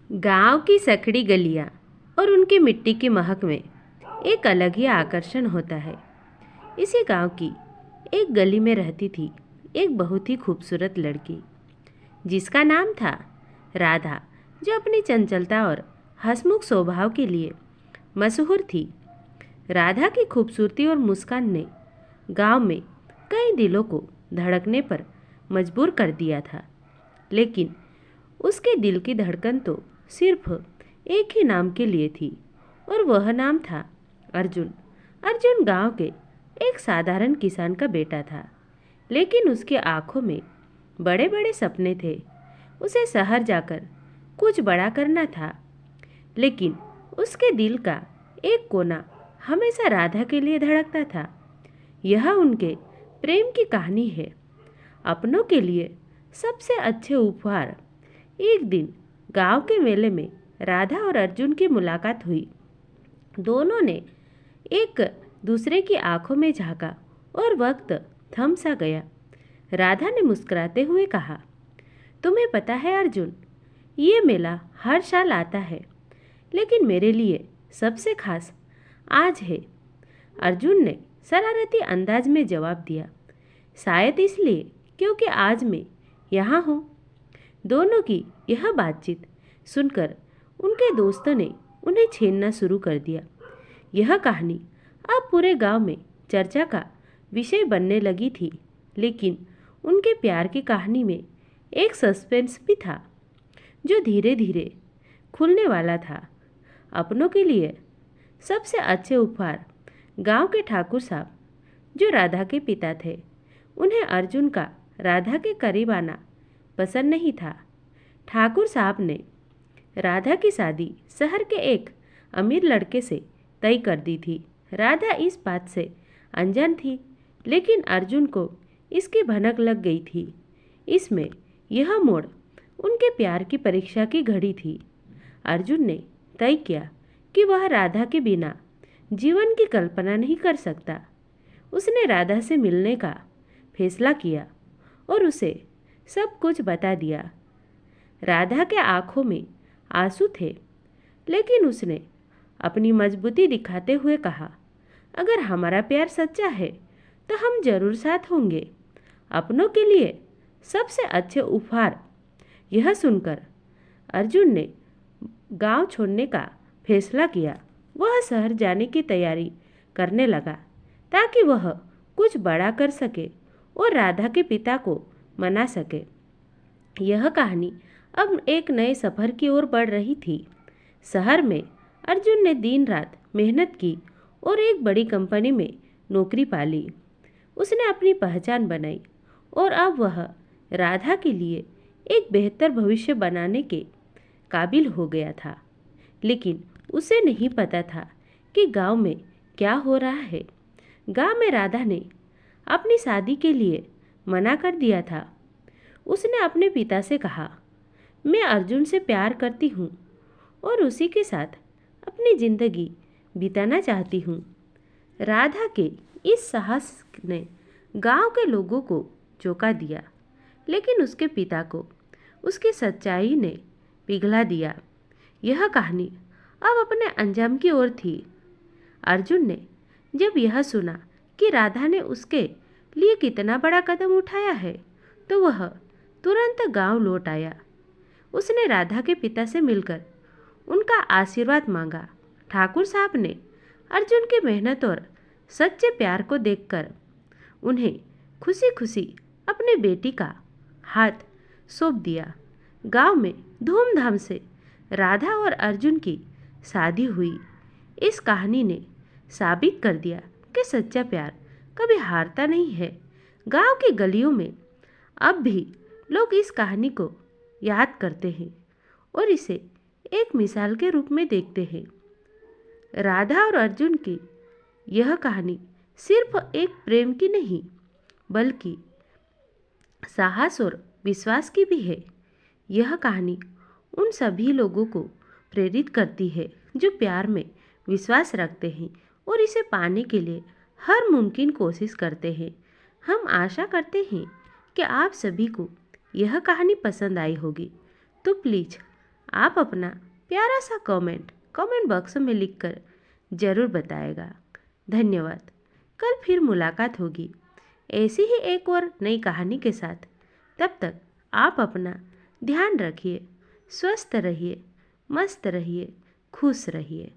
गांव की सकड़ी गलियां और उनकी मिट्टी की महक में एक अलग ही आकर्षण होता है। इसी गांव की एक गली में रहती थी एक बहुत ही खूबसूरत लड़की, जिसका नाम था राधा, जो अपनी चंचलता और हंसमुख स्वभाव के लिए मशहूर थी। राधा की खूबसूरती और मुस्कान ने गांव में कई दिलों को धड़कने पर मजबूर कर दिया था। लेकिन उसके दिल की धड़कन तो सिर्फ एक ही नाम के लिए थी, और वह नाम था अर्जुन। अर्जुन गांव के एक साधारण किसान का बेटा था, लेकिन उसकी आंखों में बड़े बड़े सपने थे। उसे शहर जाकर कुछ बड़ा करना था, लेकिन उसके दिल का एक कोना हमेशा राधा के लिए धड़कता था। यह उनके प्रेम की कहानी है। अपनों के लिए सबसे अच्छे उपहार। एक दिन गांव के मेले में राधा और अर्जुन की मुलाकात हुई। दोनों ने एक दूसरे की आंखों में झांका और वक्त थम सा गया। राधा ने मुस्कुराते हुए कहा, तुम्हें पता है अर्जुन, ये मेला हर साल आता है, लेकिन मेरे लिए सबसे खास आज है। अर्जुन ने शरारती अंदाज में जवाब दिया, शायद इसलिए क्योंकि आज मैं यहाँ हूँ। दोनों की यह बातचीत सुनकर उनके दोस्तों ने उन्हें छेड़ना शुरू कर दिया। यह कहानी अब पूरे गांव में चर्चा का विषय बनने लगी थी, लेकिन उनके प्यार की कहानी में एक सस्पेंस भी था, जो धीरे धीरे खुलने वाला था। अपनों के लिए सबसे अच्छे उपहार। गांव के ठाकुर साहब, जो राधा के पिता थे, उन्हें अर्जुन का राधा के करीब आना पसंद नहीं था। ठाकुर साहब ने राधा की शादी शहर के एक अमीर लड़के से तय कर दी थी। राधा इस बात से अनजान थी, लेकिन अर्जुन को इसकी भनक लग गई थी। इसमें यह मोड़ उनके प्यार की परीक्षा की घड़ी थी। अर्जुन ने तय किया कि वह राधा के बिना जीवन की कल्पना नहीं कर सकता। उसने राधा से मिलने का फैसला किया और उसे सब कुछ बता दिया। राधा के आंखों में आंसू थे, लेकिन उसने अपनी मजबूती दिखाते हुए कहा, अगर हमारा प्यार सच्चा है तो हम जरूर साथ होंगे। अपनों के लिए सबसे अच्छे उपहार। यह सुनकर अर्जुन ने गांव छोड़ने का फैसला किया। वह शहर जाने की तैयारी करने लगा, ताकि वह कुछ बड़ा कर सके और राधा के पिता को मना सके। यह कहानी अब एक नए सफ़र की ओर बढ़ रही थी। शहर में अर्जुन ने दिन रात मेहनत की और एक बड़ी कंपनी में नौकरी पा ली। उसने अपनी पहचान बनाई और अब वह राधा के लिए एक बेहतर भविष्य बनाने के काबिल हो गया था। लेकिन उसे नहीं पता था कि गांव में क्या हो रहा है। गांव में राधा ने अपनी शादी के लिए मना कर दिया था। उसने अपने पिता से कहा, मैं अर्जुन से प्यार करती हूँ और उसी के साथ अपनी जिंदगी बिताना चाहती हूँ। राधा के इस साहस ने गांव के लोगों को चौंका दिया, लेकिन उसके पिता को उसकी सच्चाई ने पिघला दिया। यह कहानी अब अपने अंजाम की ओर थी। अर्जुन ने जब यह सुना कि राधा ने उसके लिए कितना बड़ा कदम उठाया है, तो वह तुरंत गांव लौट आया। उसने राधा के पिता से मिलकर उनका आशीर्वाद मांगा। ठाकुर साहब ने अर्जुन की मेहनत और सच्चे प्यार को देखकर उन्हें खुशी खुशी अपनी बेटी का हाथ सौंप दिया। गांव में धूमधाम से राधा और अर्जुन की शादी हुई। इस कहानी ने साबित कर दिया कि सच्चा प्यार कभी हारता नहीं है। गांव की गलियों में अब भी लोग इस कहानी को याद करते हैं और इसे एक मिसाल के रूप में देखते हैं। राधा और अर्जुन की यह कहानी सिर्फ एक प्रेम की नहीं, बल्कि साहस और विश्वास की भी है। यह कहानी उन सभी लोगों को प्रेरित करती है जो प्यार में विश्वास रखते हैं और इसे पाने के लिए हर मुमकिन कोशिश करते हैं। हम आशा करते हैं कि आप सभी को यह कहानी पसंद आई होगी। तो प्लीज़ आप अपना प्यारा सा कमेंट बॉक्स में लिखकर ज़रूर बताएगा। धन्यवाद। कल फिर मुलाकात होगी ऐसी ही एक और नई कहानी के साथ। तब तक आप अपना ध्यान रखिए, स्वस्थ रहिए, मस्त रहिए, खुश रहिए।